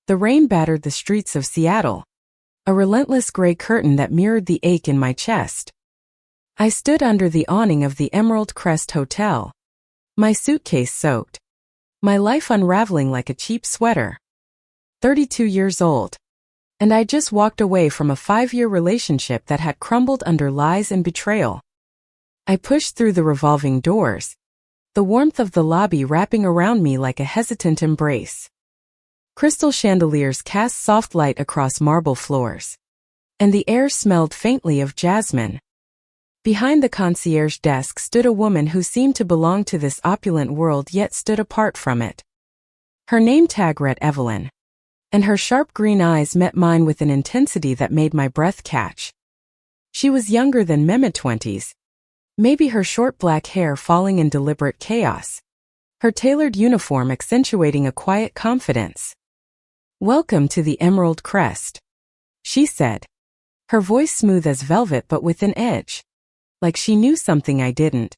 The rain battered the streets of Seattle, a relentless gray curtain that mirrored the ache in my chest. I stood under the awning of the Emerald Crest Hotel, my suitcase soaked, my life unraveling like a cheap sweater. 32 years old. And I just walked away from a 5-year relationship that had crumbled under lies and betrayal. I pushed through the revolving doors, the warmth of the lobby wrapping around me like a hesitant embrace. Crystal chandeliers cast soft light across marble floors, and the air smelled faintly of jasmine. Behind the concierge desk stood a woman who seemed to belong to this opulent world yet stood apart from it. Her name tag read Evelyn, and her sharp green eyes met mine with an intensity that made my breath catch. She was younger than me, mid-20s, maybe her short black hair falling in deliberate chaos, her tailored uniform accentuating a quiet confidence. "Welcome to the Emerald Crest," she said, her voice smooth as velvet but with an edge, like she knew something I didn't.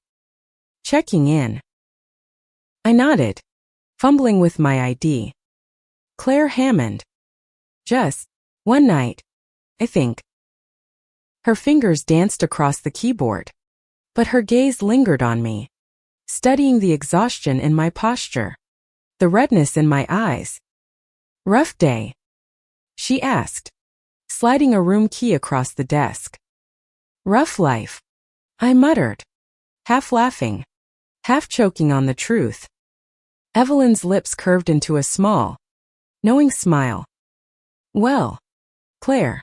"Checking in." I nodded, fumbling with my ID. "Claire Hammond. Just one night, I think." Her fingers danced across the keyboard, but her gaze lingered on me, studying the exhaustion in my posture, the redness in my eyes. "Rough day?" she asked, sliding a room key across the desk. "Rough life," I muttered, half laughing, half choking on the truth. Evelyn's lips curved into a small, knowing smile. "Well, Claire,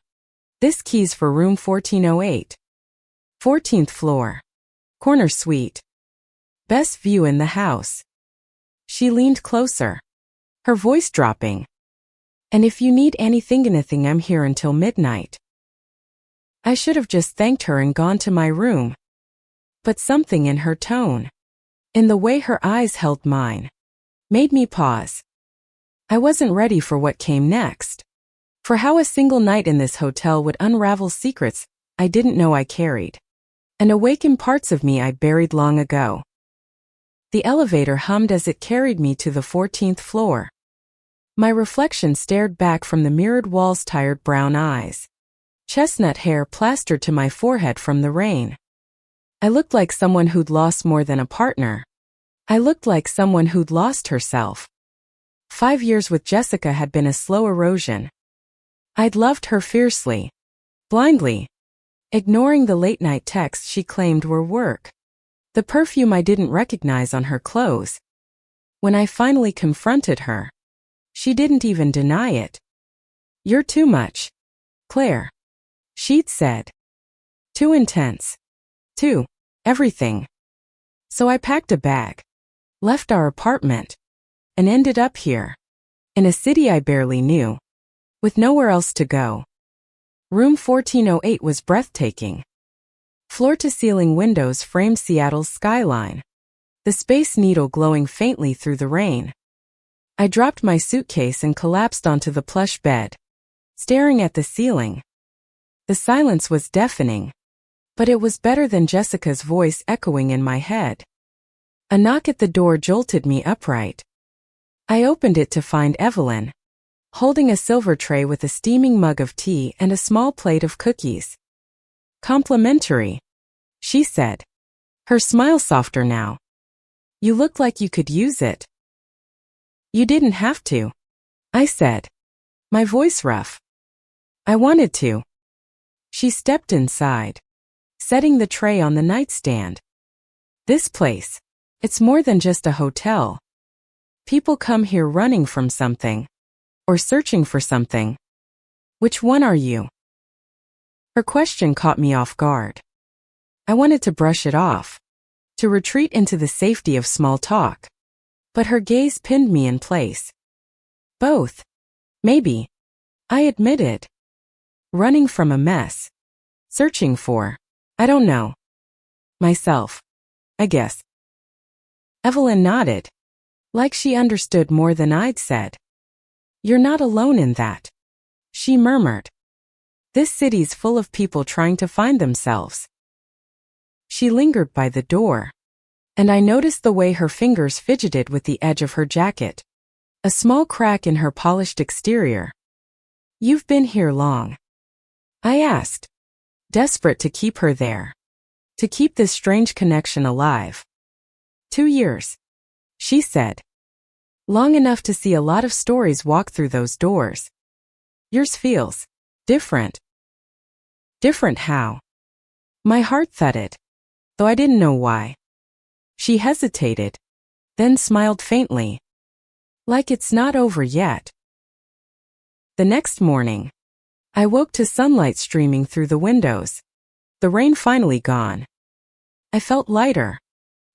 this key's for room 1408. 14th floor. Corner suite. Best view in the house." She leaned closer, her voice dropping. "And if you need anything, I'm here until midnight." I should have just thanked her and gone to my room. But something in her tone, in the way her eyes held mine, made me pause. I wasn't ready for what came next, for how a single night in this hotel would unravel secrets I didn't know I carried, and awaken parts of me I'd buried long ago. The elevator hummed as it carried me to the 14th floor. My reflection stared back from the mirrored wall's tired brown eyes, chestnut hair plastered to my forehead from the rain. I looked like someone who'd lost more than a partner. I looked like someone who'd lost herself. 5 years with Jessica had been a slow erosion. I'd loved her fiercely, blindly, ignoring the late-night texts she claimed were work, the perfume I didn't recognize on her clothes. When I finally confronted her, she didn't even deny it. "You're too much, Claire," she'd said. "Too intense. Too everything." So I packed a bag, left our apartment, and ended up here, in a city I barely knew, with nowhere else to go. Room 1408 was breathtaking. Floor-to-ceiling windows framed Seattle's skyline, the Space Needle glowing faintly through the rain. I dropped my suitcase and collapsed onto the plush bed, staring at the ceiling. The silence was deafening, but it was better than Jessica's voice echoing in my head. A knock at the door jolted me upright. I opened it to find Evelyn, holding a silver tray with a steaming mug of tea and a small plate of cookies. "Complimentary," she said, her smile softer now. "You look like you could use it." "You didn't have to," I said, my voice rough. "I wanted to." She stepped inside, setting the tray on the nightstand. "This place, it's more than just a hotel. People come here running from something, or searching for something. Which one are you?" Her question caught me off guard. I wanted to brush it off, to retreat into the safety of small talk. But her gaze pinned me in place. "Both. Maybe," I admitted. "Running from a mess. Searching for, I don't know. Myself, I guess." Evelyn nodded, like she understood more than I'd said. "You're not alone in that," she murmured. "This city's full of people trying to find themselves." She lingered by the door, and I noticed the way her fingers fidgeted with the edge of her jacket, a small crack in her polished exterior. "You've been here long?" I asked, desperate to keep her there, to keep this strange connection alive. "2 years," she said. "Long enough to see a lot of stories walk through those doors. Yours feels different." Different how? My heart thudded, though I didn't know why. She hesitated, then smiled faintly. "Like it's not over yet." The next morning, I woke to sunlight streaming through the windows. The rain finally gone. I felt lighter,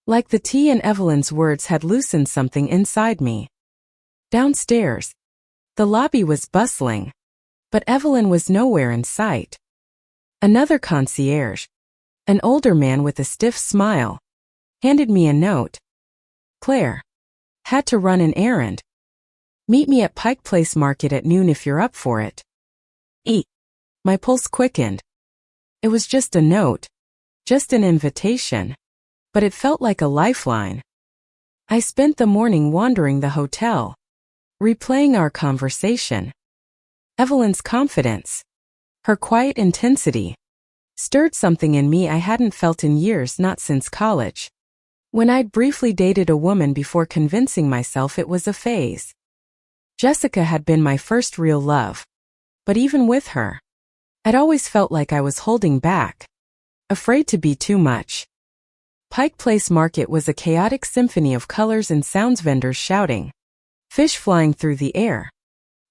like the tea and Evelyn's words had loosened something inside me. Downstairs, the lobby was bustling, but Evelyn was nowhere in sight. Another concierge, an older man with a stiff smile, handed me a note. "Claire, had to run an errand. Meet me at Pike Place Market at noon if you're up for it." My pulse quickened. It was just a note, just an invitation, but it felt like a lifeline. I spent the morning wandering the hotel, replaying our conversation. Evelyn's confidence, her quiet intensity, stirred something in me I hadn't felt in years, not since college, when I'd briefly dated a woman before convincing myself it was a phase. Jessica had been my first real love, but even with her, I'd always felt like I was holding back, afraid to be too much. Pike Place Market was a chaotic symphony of colors and sounds, vendors shouting, fish flying through the air,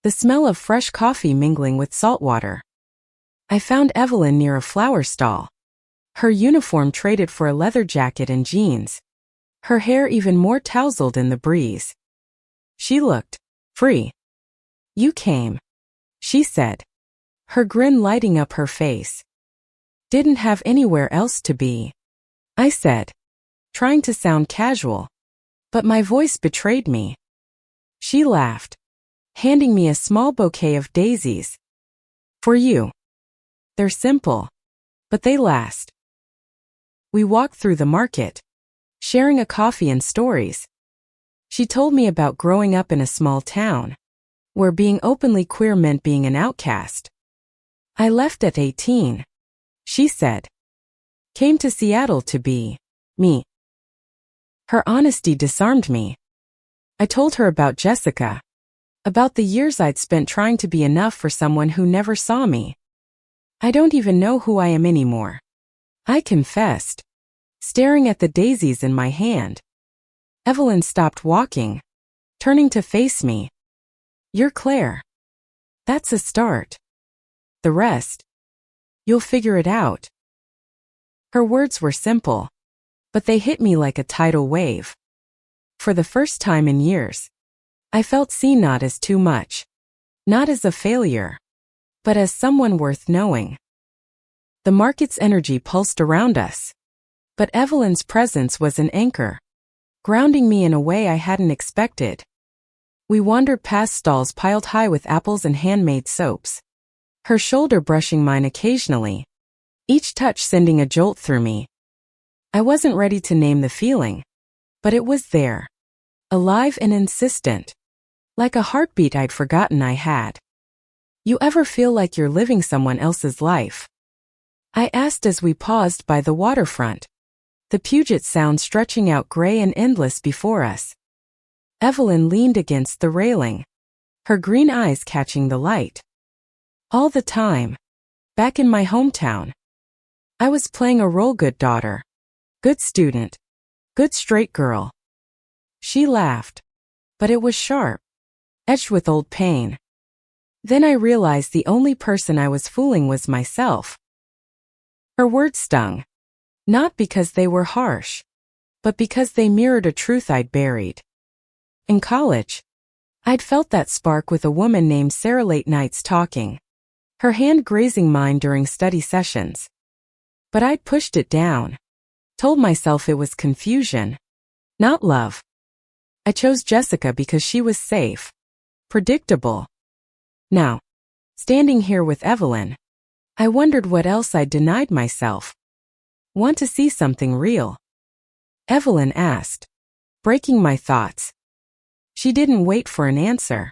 the smell of fresh coffee mingling with salt water. I found Evelyn near a flower stall, her uniform traded for a leather jacket and jeans, her hair even more tousled in the breeze. She looked free. "You came," she said, her grin lighting up her face. "Didn't have anywhere else to be," I said, trying to sound casual, but my voice betrayed me. She laughed, handing me a small bouquet of daisies. "For you. They're simple, but they last." We walked through the market, sharing a coffee and stories. She told me about growing up in a small town, where being openly queer meant being an outcast. "I left at 18, she said. Came to Seattle to be me." Her honesty disarmed me. I told her about Jessica, about the years I'd spent trying to be enough for someone who never saw me. "I don't even know who I am anymore," I confessed, staring at the daisies in my hand. Evelyn stopped walking, turning to face me. "You're Claire. That's a start. The rest, you'll figure it out." Her words were simple, but they hit me like a tidal wave. For the first time in years, I felt seen, not as too much, not as a failure, but as someone worth knowing. The market's energy pulsed around us, but Evelyn's presence was an anchor, grounding me in a way I hadn't expected. We wandered past stalls piled high with apples and handmade soaps, her shoulder brushing mine occasionally, each touch sending a jolt through me. I wasn't ready to name the feeling, but it was there, alive and insistent, like a heartbeat I'd forgotten I had. "You ever feel like you're living someone else's life?" I asked as we paused by the waterfront, the Puget Sound stretching out gray and endless before us. Evelyn leaned against the railing, her green eyes catching the light. "All the time. Back in my hometown. I was playing a role, good daughter, good student, good straight girl." She laughed, but it was sharp, edged with old pain. Then I realized the only person I was fooling was myself. Her words stung, not because they were harsh, but because they mirrored a truth I'd buried. In college, I'd felt that spark with a woman named Sarah, late nights talking, her hand grazing mine during study sessions. But I'd pushed it down, told myself it was confusion, not love. I chose Jessica because she was safe, predictable. Now, standing here with Evelyn, I wondered what else I'd denied myself. "Want to see something real?" Evelyn asked, breaking my thoughts. She didn't wait for an answer,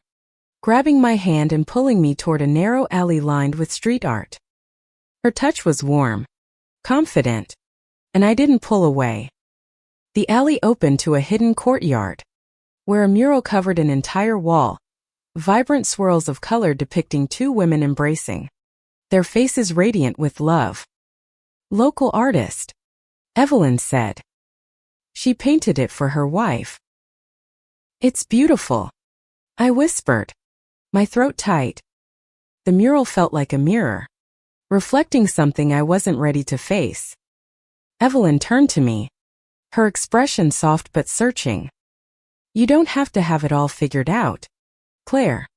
grabbing my hand and pulling me toward a narrow alley lined with street art. Her touch was warm, confident, and I didn't pull away. The alley opened to a hidden courtyard, where a mural covered an entire wall, vibrant swirls of color depicting two women embracing, their faces radiant with love. Local artist, Evelyn said. She painted it for her wife. It's beautiful, I whispered, my throat tight. The mural felt like a mirror, reflecting something I wasn't ready to face. Evelyn turned to me, her expression soft but searching. You don't have to have it all figured out, Claire.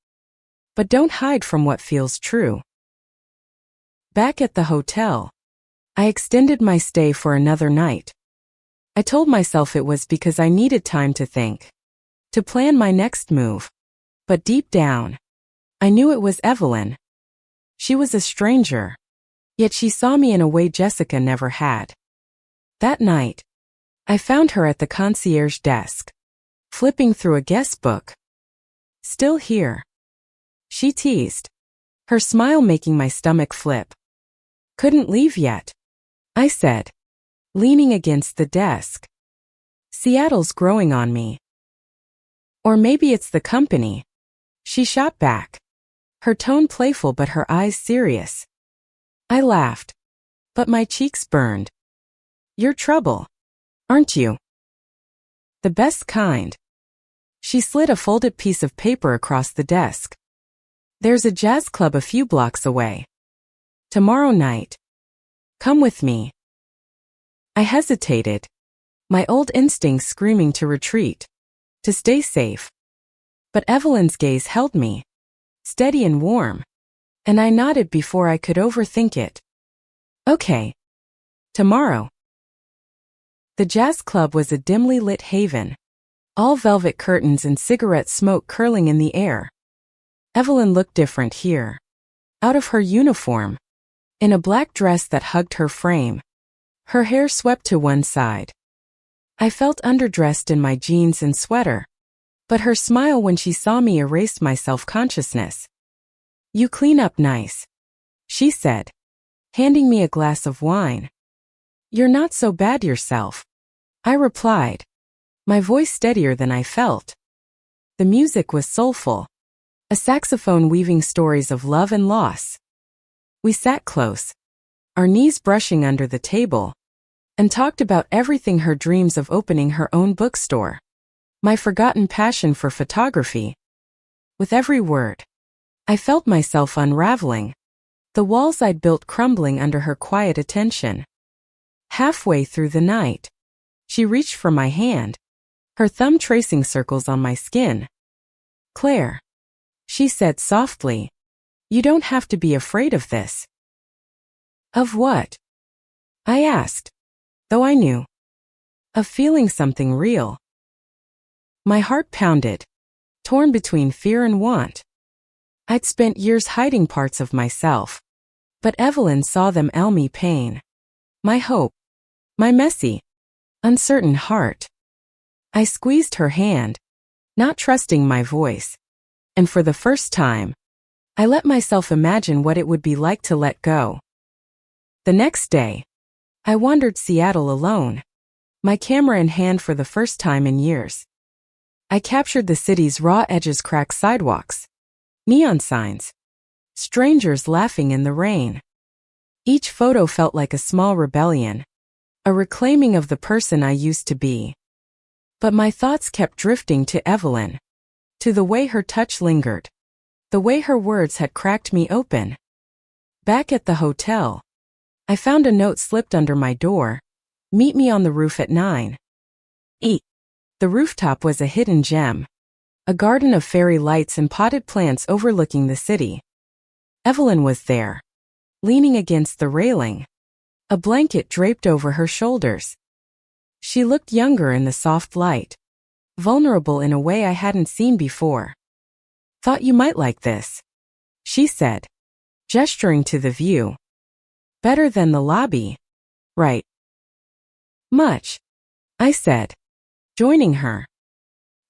But don't hide from what feels true. Back at the hotel, I extended my stay for another night. I told myself it was because I needed time to think, to plan my next move. But deep down, I knew it was Evelyn. She was a stranger, yet she saw me in a way Jessica never had. That night, I found her at the concierge desk, flipping through a guest book. Still here, she teased, her smile making my stomach flip. Couldn't leave yet, I said, leaning against the desk. Seattle's growing on me. Or maybe it's the company, she shot back, her tone playful but her eyes serious. I laughed, but my cheeks burned. You're trouble, aren't you? The best kind. She slid a folded piece of paper across the desk. There's a jazz club a few blocks away. Tomorrow night. Come with me. I hesitated, my old instincts screaming to retreat, to stay safe. But Evelyn's gaze held me, steady and warm, and I nodded before I could overthink it. Okay. Tomorrow. The jazz club was a dimly lit haven, all velvet curtains and cigarette smoke curling in the air. Evelyn looked different here, out of her uniform, in a black dress that hugged her frame, her hair swept to one side. I felt underdressed in my jeans and sweater, but her smile when she saw me erased my self-consciousness. You clean up nice, she said, handing me a glass of wine. You're not so bad yourself, I replied, my voice steadier than I felt. The music was soulful, a saxophone weaving stories of love and loss. We sat close, our knees brushing under the table, and talked about everything: her dreams of opening her own bookstore, my forgotten passion for photography. With every word, I felt myself unraveling, the walls I'd built crumbling under her quiet attention. Halfway through the night, she reached for my hand, her thumb tracing circles on my skin. Claire, she said softly, you don't have to be afraid of this. Of what? I asked, though I knew. Of feeling something real. My heart pounded, torn between fear and want. I'd spent years hiding parts of myself, but Evelyn saw them in me: pain, my hope, my messy, uncertain heart. I squeezed her hand, not trusting my voice, and for the first time, I let myself imagine what it would be like to let go. The next day, I wandered Seattle alone, my camera in hand for the first time in years. I captured the city's raw edges: cracked sidewalks, neon signs, strangers laughing in the rain. Each photo felt like a small rebellion, a reclaiming of the person I used to be. But my thoughts kept drifting to Evelyn, to the way her touch lingered, the way her words had cracked me open. Back at the hotel, I found a note slipped under my door: meet me on the roof at 9. The rooftop was a hidden gem, a garden of fairy lights and potted plants overlooking the city. Evelyn was there, leaning against the railing, a blanket draped over her shoulders. She looked younger in the soft light, vulnerable in a way I hadn't seen before. Thought you might like this, she said, gesturing to the view. Better than the lobby, right? Much, I said, joining her.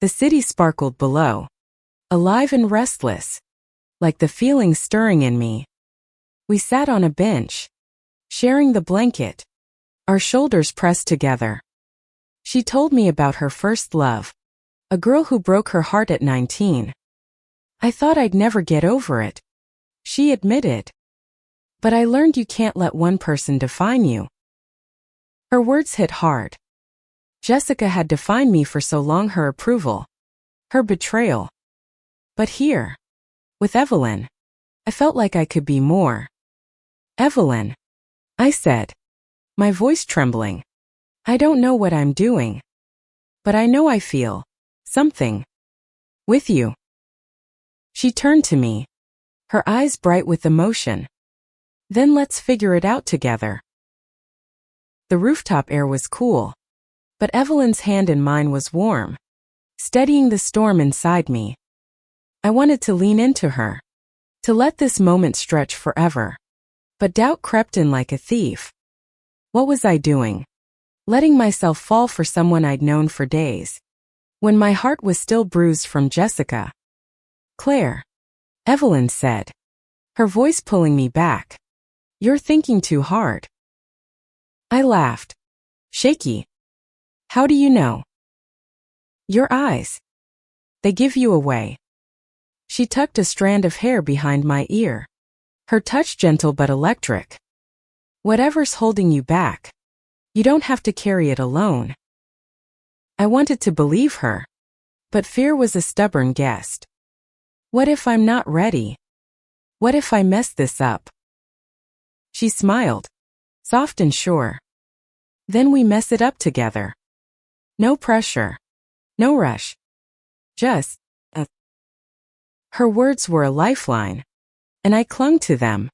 The city sparkled below, alive and restless, like the feelings stirring in me. We sat on a bench, sharing the blanket, our shoulders pressed together. She told me about her first love, a girl who broke her heart at 19. I thought I'd never get over it, she admitted. But I learned you can't let one person define you. Her words hit hard. Jessica had defined me for so long, her approval, her betrayal. But here, with Evelyn, I felt like I could be more. Evelyn, I said, my voice trembling. I don't know what I'm doing, but I know I feel something with you. She turned to me, her eyes bright with emotion. Then let's figure it out together. The rooftop air was cool, but Evelyn's hand in mine was warm, steadying the storm inside me. I wanted to lean into her, to let this moment stretch forever. But doubt crept in like a thief. What was I doing? Letting myself fall for someone I'd known for days, when my heart was still bruised from Jessica. Claire, Evelyn said, her voice pulling me back. You're thinking too hard. I laughed. Shaky. How do you know? Your eyes. They give you away. She tucked a strand of hair behind my ear, her touch gentle but electric. Whatever's holding you back, you don't have to carry it alone. I wanted to believe her, but fear was a stubborn guest. What if I'm not ready? What if I mess this up? She smiled, soft and sure. Then we mess it up together. No pressure. No rush. Just a... Her words were a lifeline, and I clung to them.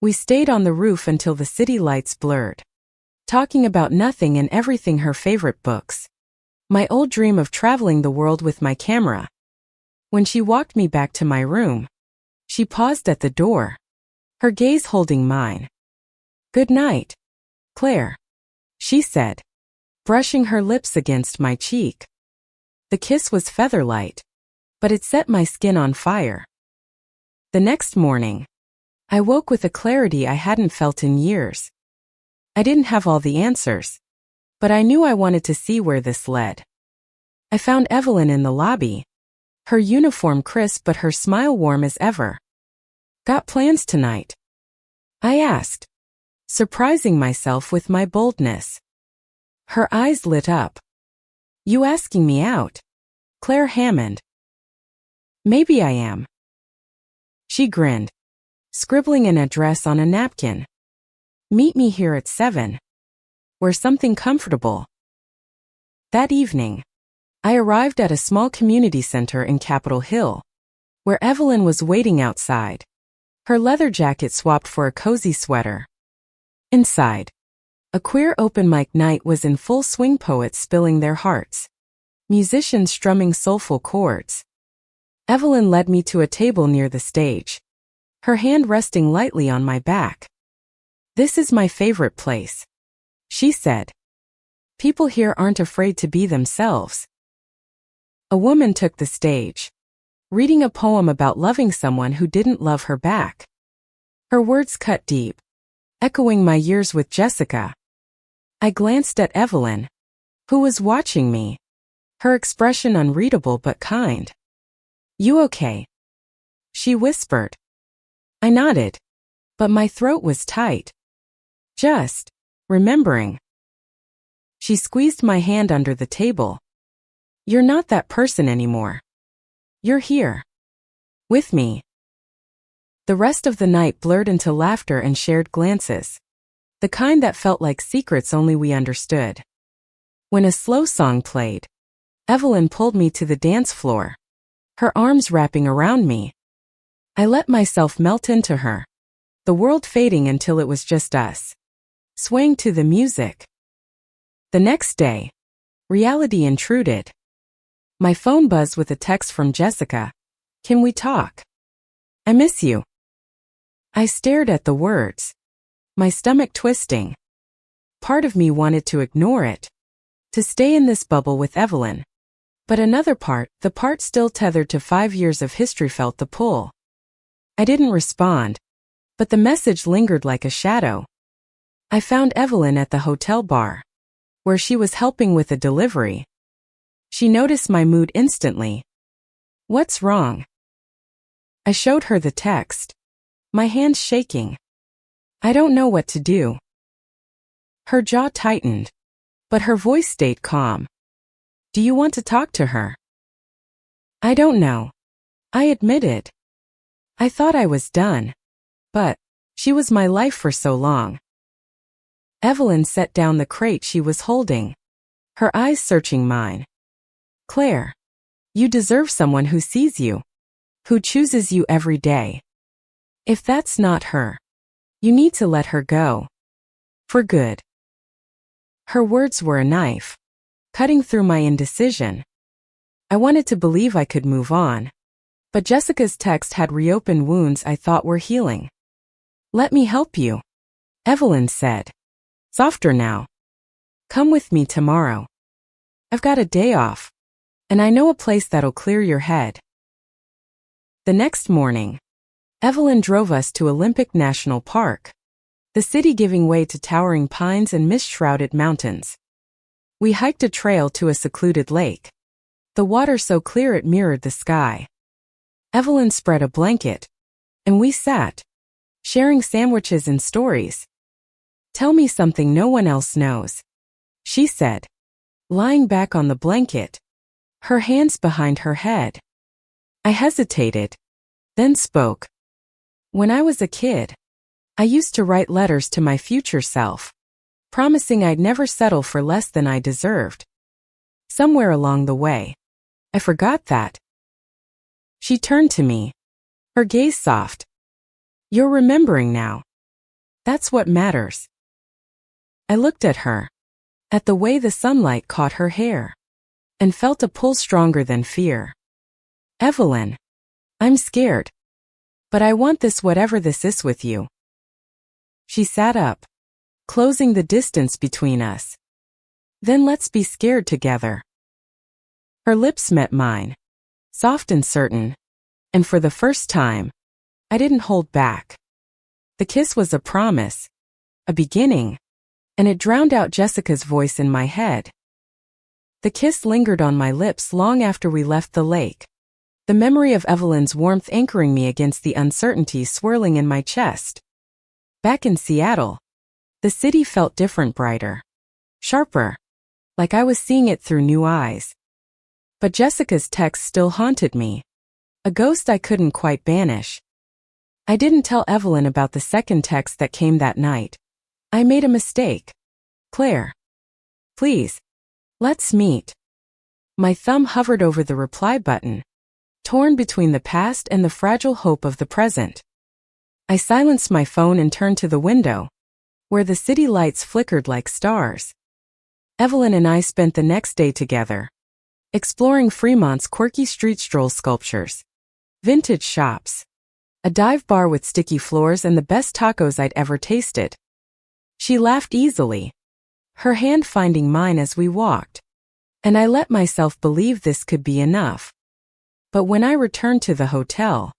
We stayed on the roof until the city lights blurred, talking about nothing and everything, her favorite books, my old dream of traveling the world with my camera. When she walked me back to my room, she paused at the door, her gaze holding mine. Good night, Claire, she said, brushing her lips against my cheek. The kiss was featherlight, but it set my skin on fire. The next morning, I woke with a clarity I hadn't felt in years. I didn't have all the answers, but I knew I wanted to see where this led. I found Evelyn in the lobby, her uniform crisp but her smile warm as ever. Got plans tonight? I asked, surprising myself with my boldness. Her eyes lit up. You asking me out? Claire Hammond. Maybe I am. She grinned, scribbling an address on a napkin. Meet me here at 7. Wear something comfortable. That evening, I arrived at a small community center in Capitol Hill, where Evelyn was waiting outside, her leather jacket swapped for a cozy sweater. Inside, a queer open mic night was in full swing, poets spilling their hearts, musicians strumming soulful chords. Evelyn led me to a table near the stage, her hand resting lightly on my back. This is my favorite place, she said. People here aren't afraid to be themselves. A woman took the stage, reading a poem about loving someone who didn't love her back. Her words cut deep, echoing my years with Jessica. I glanced at Evelyn, who was watching me, her expression unreadable but kind. You okay? She whispered. I nodded, but my throat was tight. Just remembering. She squeezed my hand under the table. You're not that person anymore. You're here. With me. The rest of the night blurred into laughter and shared glances. The kind that felt like secrets only we understood. When a slow song played, Evelyn pulled me to the dance floor, her arms wrapping around me. I let myself melt into her, the world fading until it was just us, swaying to the music. The next day, reality intruded. My phone buzzed with a text from Jessica. Can we talk? I miss you. I stared at the words, my stomach twisting. Part of me wanted to ignore it, to stay in this bubble with Evelyn, But another part, the part still tethered to 5 years of history, felt the pull. I didn't respond, but the message lingered like a shadow. I found Evelyn at the hotel bar, where she was helping with a delivery. She noticed my mood instantly. "What's wrong?" I showed her the text, my hands shaking. "I don't know what to do." Her jaw tightened, but her voice stayed calm. "Do you want to talk to her?" "I don't know," I admitted. I thought I was done, but she was my life for so long. Evelyn set down the crate she was holding, her eyes searching mine. "Claire, you deserve someone who sees you, who chooses you every day. If that's not her, you need to let her go. For good." Her words were a knife, cutting through my indecision. I wanted to believe I could move on, but Jessica's text had reopened wounds I thought were healing. "Let me help you," Evelyn said, softer now. "Come with me tomorrow. I've got a day off, and I know a place that'll clear your head." The next morning, Evelyn drove us to Olympic National Park, the city giving way to towering pines and mist-shrouded mountains. We hiked a trail to a secluded lake, the water so clear it mirrored the sky. Evelyn spread a blanket, and we sat, sharing sandwiches and stories. "Tell me something no one else knows," she said, lying back on the blanket, her hands behind her head. I hesitated, then spoke. "When I was a kid, I used to write letters to my future self, promising I'd never settle for less than I deserved. Somewhere along the way, I forgot that." She turned to me, her gaze soft. "You're remembering now. That's what matters." I looked at her, at the way the sunlight caught her hair, and felt a pull stronger than fear. "Evelyn, I'm scared, but I want this, whatever this is, with you." She sat up, closing the distance between us. "Then let's be scared together." Her lips met mine, soft and certain, and for the first time, I didn't hold back. The kiss was a promise, a beginning, and it drowned out Jessica's voice in my head. The kiss lingered on my lips long after we left the lake, the memory of Evelyn's warmth anchoring me against the uncertainty swirling in my chest. Back in Seattle, the city felt different, brighter, sharper, like I was seeing it through new eyes. But Jessica's text still haunted me, a ghost I couldn't quite banish. I didn't tell Evelyn about the second text that came that night. I made a mistake. "Claire, please, let's meet." My thumb hovered over the reply button, torn between the past and the fragile hope of the present. I silenced my phone and turned to the window, where the city lights flickered like stars. Evelyn and I spent the next day together, exploring Fremont's quirky street stroll sculptures, vintage shops, a dive bar with sticky floors, and the best tacos I'd ever tasted. She laughed easily, her hand finding mine as we walked, and I let myself believe this could be enough. But when I returned to the hotel,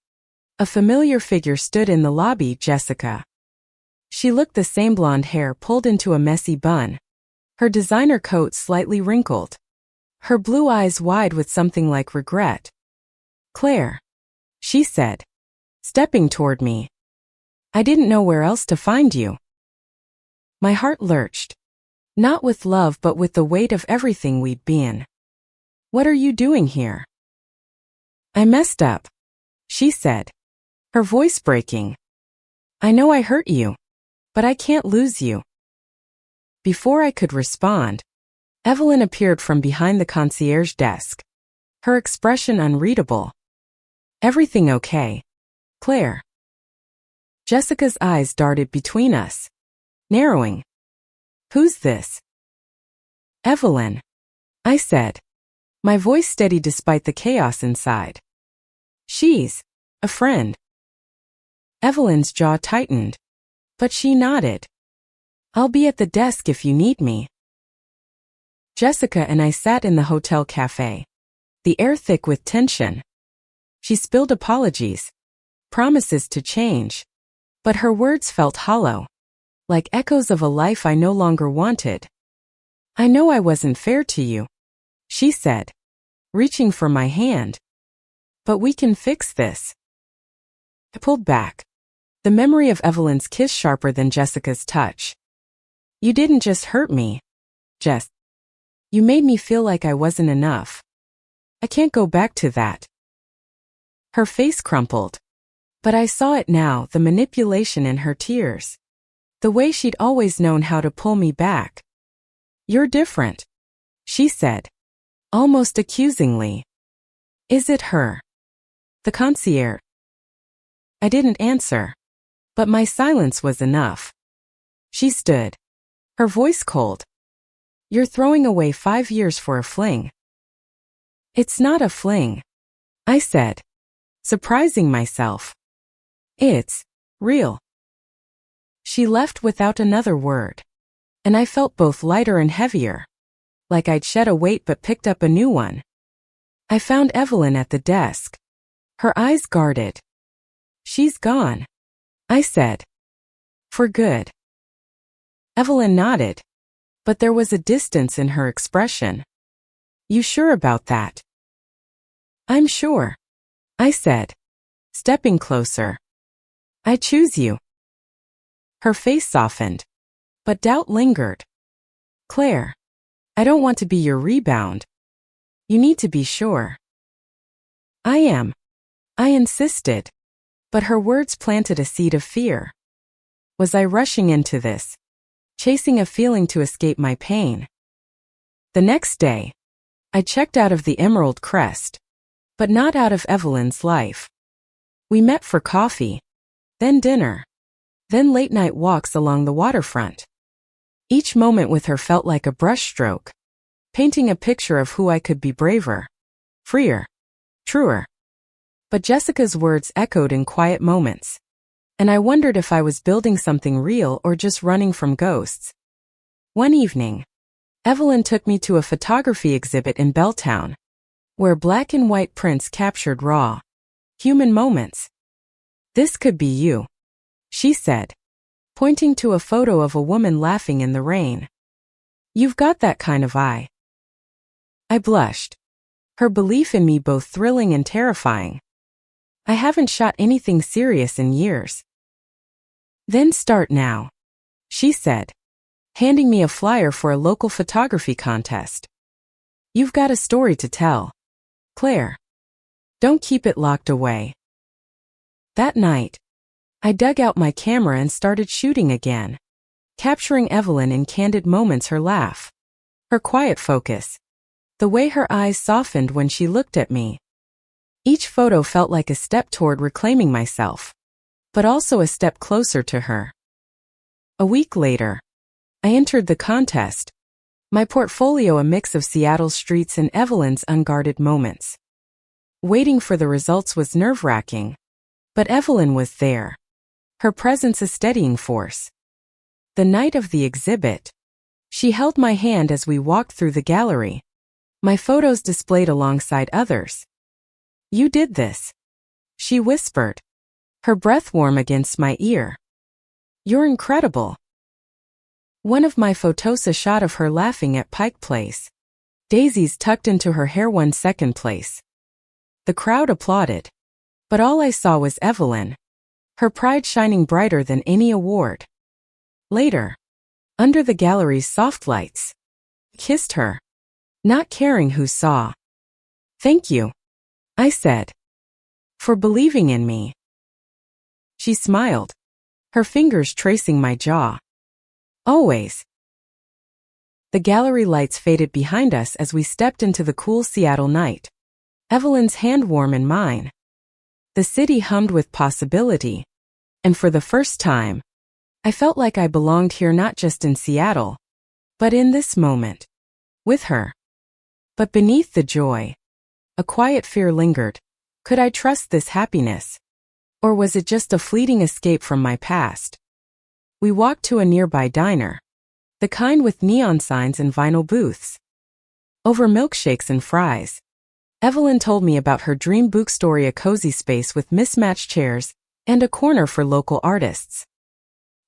a familiar figure stood in the lobby, Jessica. She looked the same, blonde hair pulled into a messy bun, her designer coat slightly wrinkled, her blue eyes wide with something like regret. "Claire," she said, stepping toward me. "I didn't know where else to find you." My heart lurched, not with love but with the weight of everything we'd been. "What are you doing here?" "I messed up," she said, her voice breaking. "I know I hurt you, but I can't lose you." Before I could respond, Evelyn appeared from behind the concierge desk, her expression unreadable. "Everything okay, Claire?" Jessica's eyes darted between us, narrowing. "Who's this?" "Evelyn," I said, my voice steady despite the chaos inside. "She's a friend." Evelyn's jaw tightened, but she nodded. "I'll be at the desk if you need me." Jessica and I sat in the hotel cafe, the air thick with tension. She spilled apologies, promises to change, but her words felt hollow, like echoes of a life I no longer wanted. "I know I wasn't fair to you," she said, reaching for my hand. "But we can fix this." I pulled back, the memory of Evelyn's kiss sharper than Jessica's touch. "You didn't just hurt me, Jess. You made me feel like I wasn't enough. I can't go back to that." Her face crumpled, but I saw it now, the manipulation in her tears. The way she'd always known how to pull me back. "You're different," she said, almost accusingly. "Is it her? The concierge?" I didn't answer, but my silence was enough. She stood, her voice cold. "You're throwing away 5 years for a fling." "It's not a fling," I said, surprising myself. "It's real." She left without another word, and I felt both lighter and heavier, like I'd shed a weight but picked up a new one. I found Evelyn at the desk, her eyes guarded. "She's gone," I said. "For good." Evelyn nodded, but there was a distance in her expression. "You sure about that?" "I'm sure," I said, stepping closer. "I choose you." Her face softened, but doubt lingered. "Claire, I don't want to be your rebound. You need to be sure." "I am," I insisted, but her words planted a seed of fear. Was I rushing into this, chasing a feeling to escape my pain? The next day, I checked out of the Emerald Crest, but not out of Evelyn's life. We met for coffee, then dinner, then late-night walks along the waterfront. Each moment with her felt like a brushstroke, painting a picture of who I could be: braver, freer, truer. But Jessica's words echoed in quiet moments, and I wondered if I was building something real or just running from ghosts. One evening, Evelyn took me to a photography exhibit in Belltown, where black and white prints captured raw, human moments. "This could be you," she said, pointing to a photo of a woman laughing in the rain. "You've got that kind of eye." I blushed, her belief in me both thrilling and terrifying. "I haven't shot anything serious in years." "Then start now," she said, handing me a flyer for a local photography contest. "You've got a story to tell, Claire. Don't keep it locked away." That night, I dug out my camera and started shooting again, capturing Evelyn in candid moments: her laugh, her quiet focus, the way her eyes softened when she looked at me. Each photo felt like a step toward reclaiming myself, but also a step closer to her. A week later, I entered the contest, my portfolio a mix of Seattle's streets and Evelyn's unguarded moments. Waiting for the results was nerve-wracking, but Evelyn was there, her presence a steadying force. The night of the exhibit, she held my hand as we walked through the gallery, my photos displayed alongside others. "You did this," she whispered, her breath warm against my ear. "You're incredible." One of my photos, a shot of her laughing at Pike Place, daisies tucked into her hair, won second place. The crowd applauded, but all I saw was Evelyn, her pride shining brighter than any award. Later, under the gallery's soft lights, I kissed her, not caring who saw. "Thank you," I said, "for believing in me." She smiled, her fingers tracing my jaw. "Always." The gallery lights faded behind us as we stepped into the cool Seattle night, Evelyn's hand warm in mine. The city hummed with possibility, and for the first time, I felt like I belonged here, not just in Seattle, but in this moment, with her. But beneath the joy, a quiet fear lingered. Could I trust this happiness? Or was it just a fleeting escape from my past? We walked to a nearby diner, the kind with neon signs and vinyl booths. Over milkshakes and fries, Evelyn told me about her dream bookstory, a cozy space with mismatched chairs and a corner for local artists.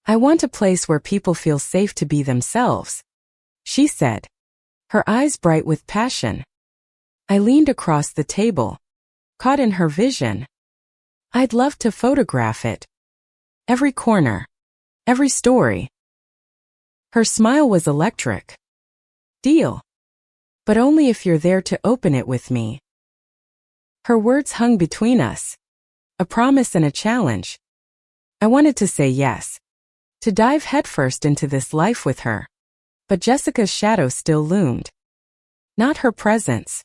I want a place where people feel safe to be themselves, she said, her eyes bright with passion. I leaned across the table, caught in her vision. I'd love to photograph it. Every corner, every story. Her smile was electric. Deal. But only if you're there to open it with me. Her words hung between us, a promise and a challenge. I wanted to say yes, to dive headfirst into this life with her. But Jessica's shadow still loomed. Not her presence,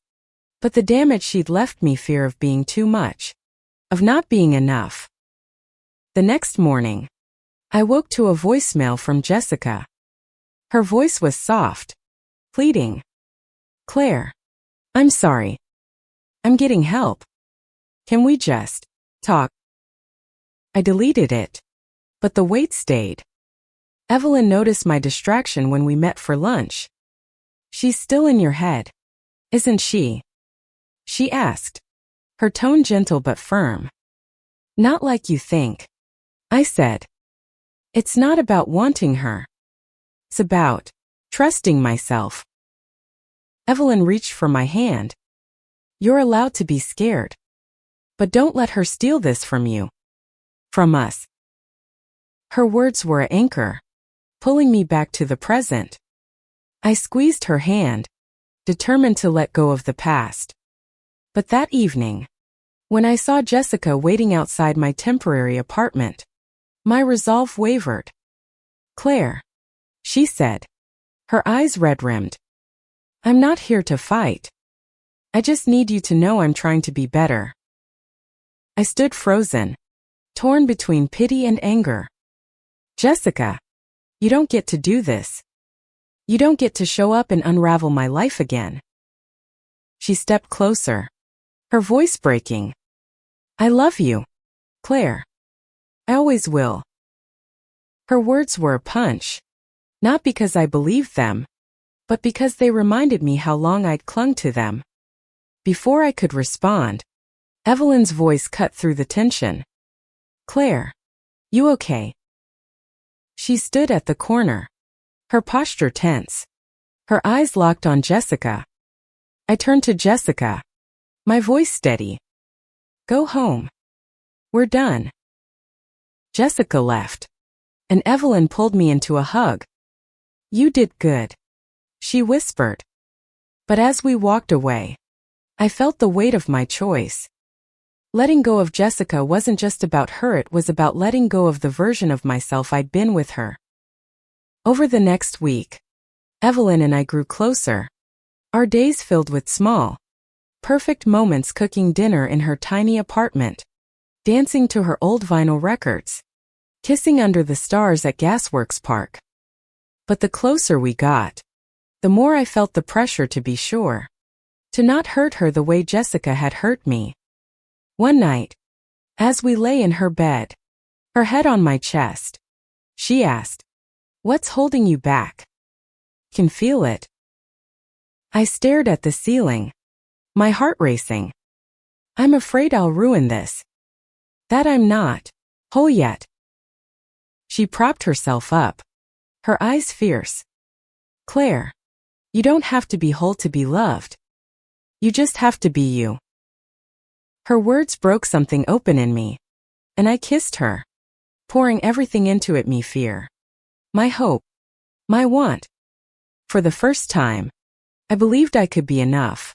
but the damage she'd left me, fear of being too much, of not being enough. The next morning, I woke to a voicemail from Jessica. Her voice was soft, pleading. Claire, I'm sorry. I'm getting help. Can we just talk? I deleted it, but the weight stayed. Evelyn noticed my distraction when we met for lunch. She's still in your head, isn't she? She asked, her tone gentle but firm. Not like you think, I said. It's not about wanting her. It's about trusting myself. Evelyn reached for my hand. You're allowed to be scared. But don't let her steal this from you. From us. Her words were an anchor, pulling me back to the present. I squeezed her hand, determined to let go of the past. But that evening, when I saw Jessica waiting outside my temporary apartment, my resolve wavered. Claire, she said, her eyes red-rimmed. I'm not here to fight. I just need you to know I'm trying to be better. I stood frozen, torn between pity and anger. Jessica, you don't get to do this. You don't get to show up and unravel my life again. She stepped closer, her voice breaking. I love you, Claire. I always will. Her words were a punch, not because I believed them, but because they reminded me how long I'd clung to them. Before I could respond, Evelyn's voice cut through the tension. Claire, you okay? She stood at the corner, her posture tense, her eyes locked on Jessica. I turned to Jessica, my voice steady. Go home. We're done. Jessica left, and Evelyn pulled me into a hug. You did good, she whispered. But as we walked away, I felt the weight of my choice. Letting go of Jessica wasn't just about her, it was about letting go of the version of myself I'd been with her. Over the next week, Evelyn and I grew closer, our days filled with small, perfect moments, cooking dinner in her tiny apartment, dancing to her old vinyl records, kissing under the stars at Gasworks Park. But the closer we got, the more I felt the pressure to be sure, to not hurt her the way Jessica had hurt me. One night, as we lay in her bed, her head on my chest, she asked, "What's holding you back?" Can feel it. I stared at the ceiling, my heart racing. I'm afraid I'll ruin this. That I'm not whole yet. She propped herself up, her eyes fierce. Claire, you don't have to be whole to be loved. You just have to be you. Her words broke something open in me, and I kissed her, pouring everything into it, me fear, my hope, my want. For the first time, I believed I could be enough,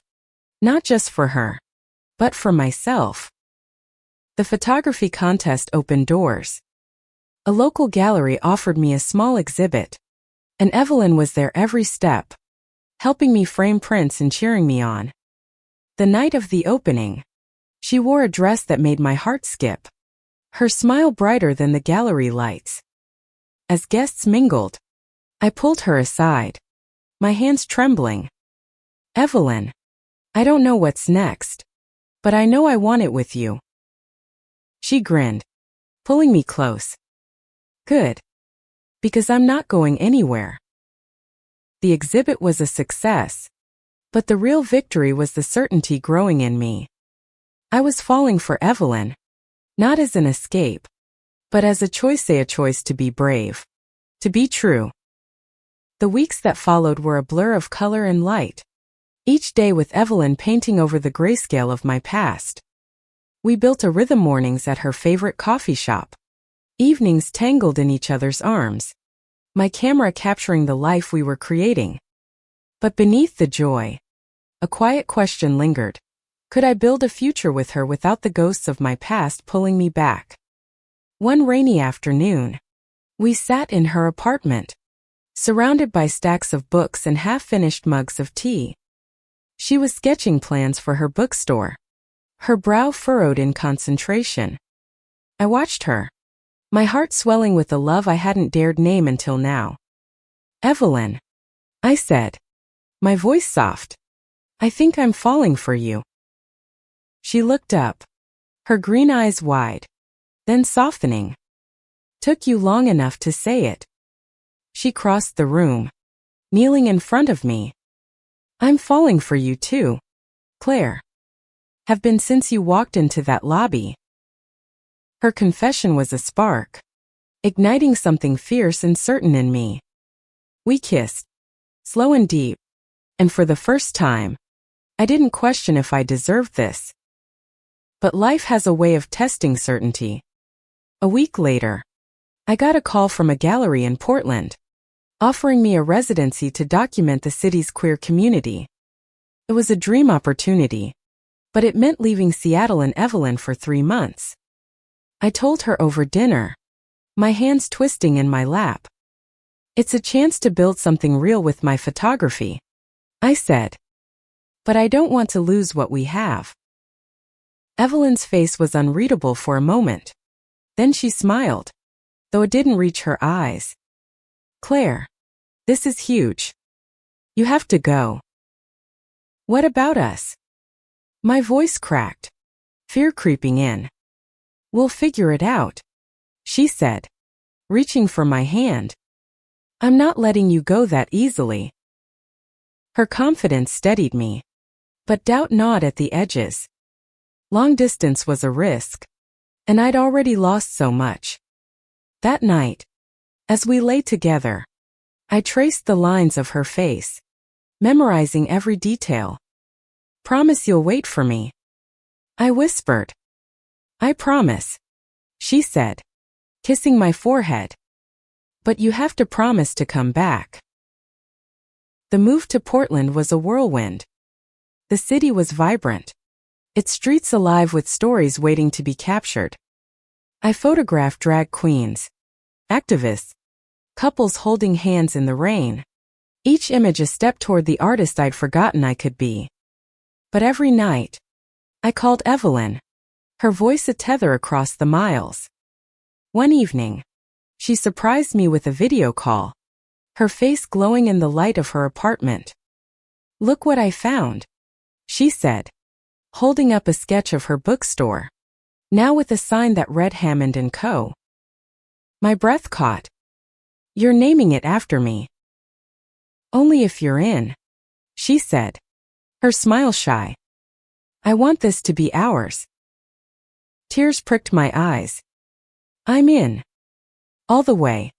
not just for her, but for myself. The photography contest opened doors. A local gallery offered me a small exhibit, and Evelyn was there every step, helping me frame prints and cheering me on. The night of the opening, she wore a dress that made my heart skip, her smile brighter than the gallery lights. As guests mingled, I pulled her aside, my hands trembling. Evelyn, I don't know what's next, but I know I want it with you. She grinned, pulling me close. Good. Because I'm not going anywhere. The exhibit was a success. But the real victory was the certainty growing in me. I was falling for Evelyn, not as an escape, but as a choice to be brave, to be true. The weeks that followed were a blur of color and light, each day with Evelyn painting over the grayscale of my past. We built a rhythm: mornings at her favorite coffee shop, evenings tangled in each other's arms, my camera capturing the life we were creating. But beneath the joy, a quiet question lingered. Could I build a future with her without the ghosts of my past pulling me back? One rainy afternoon, we sat in her apartment, surrounded by stacks of books and half-finished mugs of tea. She was sketching plans for her bookstore, her brow furrowed in concentration. I watched her, my heart swelling with a love I hadn't dared name until now. "Evelyn," I said, my voice soft, "I think I'm falling for you." She looked up, her green eyes wide, then softening. "Took you long enough to say it." She crossed the room, kneeling in front of me. "I'm falling for you too, Claire. Have been since you walked into that lobby." Her confession was a spark, igniting something fierce and certain in me. We kissed, slow and deep, and for the first time, I didn't question if I deserved this. But life has a way of testing certainty. A week later, I got a call from a gallery in Portland, offering me a residency to document the city's queer community. It was a dream opportunity, but it meant leaving Seattle and Evelyn for 3 months. I told her over dinner, my hands twisting in my lap. "It's a chance to build something real with my photography," I said. "But I don't want to lose what we have." Evelyn's face was unreadable for a moment. Then she smiled, though it didn't reach her eyes. "Claire, this is huge. You have to go." "What about us?" My voice cracked, fear creeping in. "We'll figure it out," she said, reaching for my hand. "I'm not letting you go that easily." Her confidence steadied me, but doubt gnawed at the edges. Long distance was a risk, and I'd already lost so much. That night, as we lay together, I traced the lines of her face, memorizing every detail. "Promise you'll wait for me," I whispered. "I promise," she said, kissing my forehead. "But you have to promise to come back." The move to Portland was a whirlwind. The city was vibrant, its streets alive with stories waiting to be captured. I photographed drag queens, activists, couples holding hands in the rain, each image a step toward the artist I'd forgotten I could be. But every night, I called Evelyn, her voice a tether across the miles. One evening, she surprised me with a video call, her face glowing in the light of her apartment. "Look what I found," she said, holding up a sketch of her bookstore, now with a sign that read Hammond & Co. My breath caught. "You're naming it after me." "Only if you're in," she said, her smile shy. "I want this to be ours." Tears pricked my eyes. "I'm in. All the way."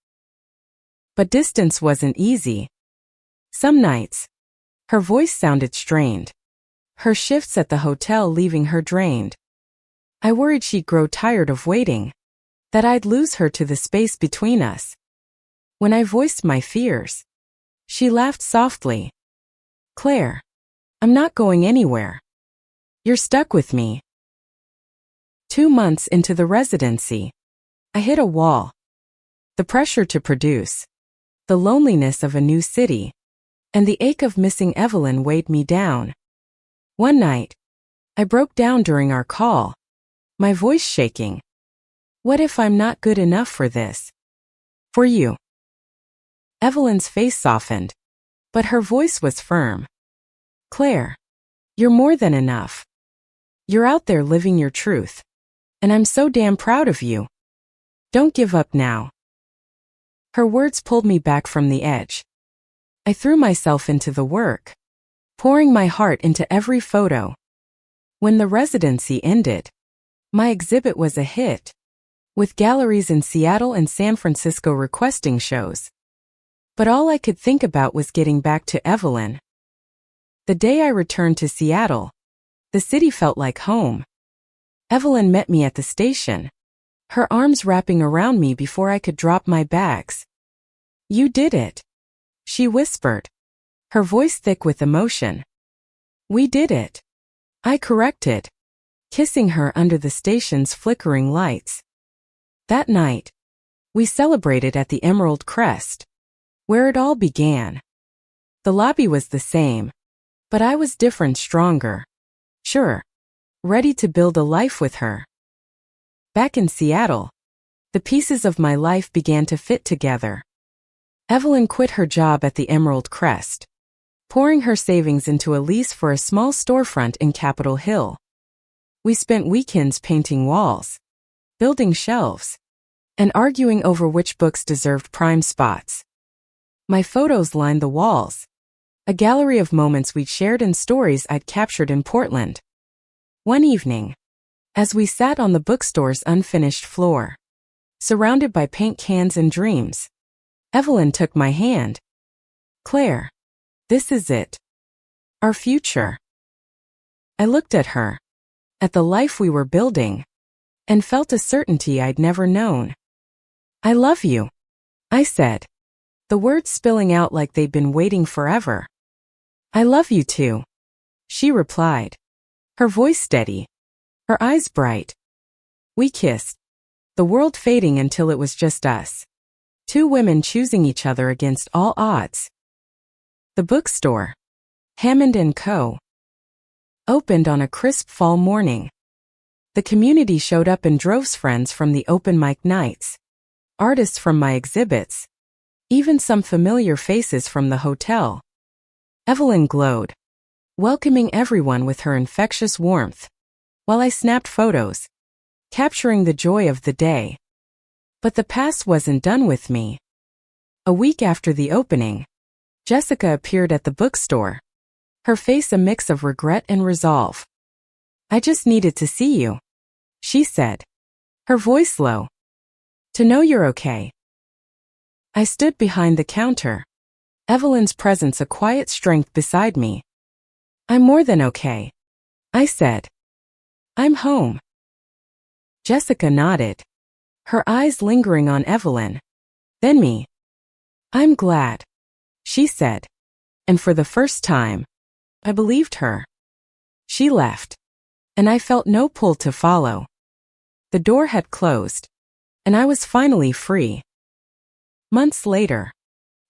But distance wasn't easy. Some nights, her voice sounded strained, her shifts at the hotel leaving her drained. I worried she'd grow tired of waiting, that I'd lose her to the space between us. When I voiced my fears, she laughed softly. "Claire, I'm not going anywhere. You're stuck with me." 2 months into the residency, I hit a wall. The pressure to produce, the loneliness of a new city, and the ache of missing Evelyn weighed me down. One night, I broke down during our call, my voice shaking. "What if I'm not good enough for this? For you?" Evelyn's face softened, but her voice was firm. "Claire, you're more than enough. You're out there living your truth, and I'm so damn proud of you. Don't give up now." Her words pulled me back from the edge. I threw myself into the work, pouring my heart into every photo. When the residency ended, my exhibit was a hit, with galleries in Seattle and San Francisco requesting shows. But all I could think about was getting back to Evelyn. The day I returned to Seattle, the city felt like home. Evelyn met me at the station, her arms wrapping around me before I could drop my bags. "You did it," she whispered, her voice thick with emotion. "We did it," I corrected, kissing her under the station's flickering lights. That night, we celebrated at the Emerald Crest, where it all began. The lobby was the same, but I was different, stronger. Sure, ready to build a life with her. Back in Seattle, the pieces of my life began to fit together. Evelyn quit her job at the Emerald Crest, pouring her savings into a lease for a small storefront in Capitol Hill. We spent weekends painting walls, building shelves, and arguing over which books deserved prime spots. My photos lined the walls, a gallery of moments we'd shared and stories I'd captured in Portland. One evening, as we sat on the bookstore's unfinished floor, surrounded by paint cans and dreams, Evelyn took my hand. "Claire, this is it. Our future." I looked at her, at the life we were building, and felt a certainty I'd never known. "I love you," I said, the words spilling out like they'd been waiting forever. "I love you too," she replied, her voice steady, her eyes bright. We kissed, the world fading until it was just us, two women choosing each other against all odds. The bookstore, Hammond & Co., opened on a crisp fall morning. The community showed up in droves, friends from the open mic nights, artists from my exhibits, even some familiar faces from the hotel. Evelyn glowed, welcoming everyone with her infectious warmth, while I snapped photos, capturing the joy of the day. But the past wasn't done with me. A week after the opening, Jessica appeared at the bookstore, her face a mix of regret and resolve. "I just needed to see you," she said, her voice low. "To know you're okay." I stood behind the counter, Evelyn's presence a quiet strength beside me. "I'm more than okay," I said. "I'm home." Jessica nodded, her eyes lingering on Evelyn, then me. "I'm glad," she said, and for the first time, I believed her. She left, and I felt no pull to follow. The door had closed, and I was finally free. Months later,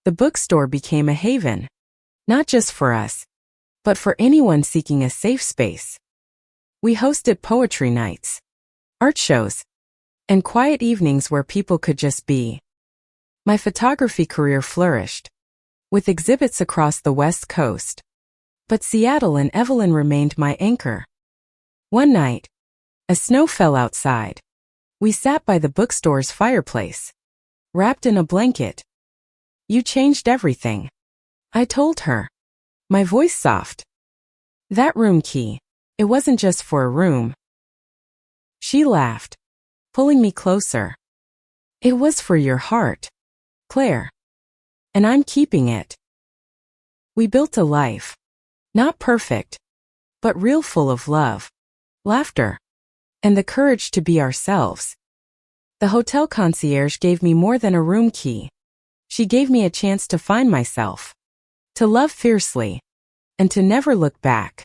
the bookstore became a haven, not just for us, but for anyone seeking a safe space. We hosted poetry nights, art shows, and quiet evenings where people could just be. My photography career flourished, with exhibits across the West Coast. But Seattle and Evelyn remained my anchor. One night, as snow fell outside, we sat by the bookstore's fireplace, wrapped in a blanket. "You changed everything," I told her, my voice soft. "That room key, it wasn't just for a room." She laughed, pulling me closer. "It was for your heart, Claire. And I'm keeping it." We built a life, not perfect, but real, full of love, laughter, and the courage to be ourselves. The hotel concierge gave me more than a room key. She gave me a chance to find myself, to love fiercely, and to never look back.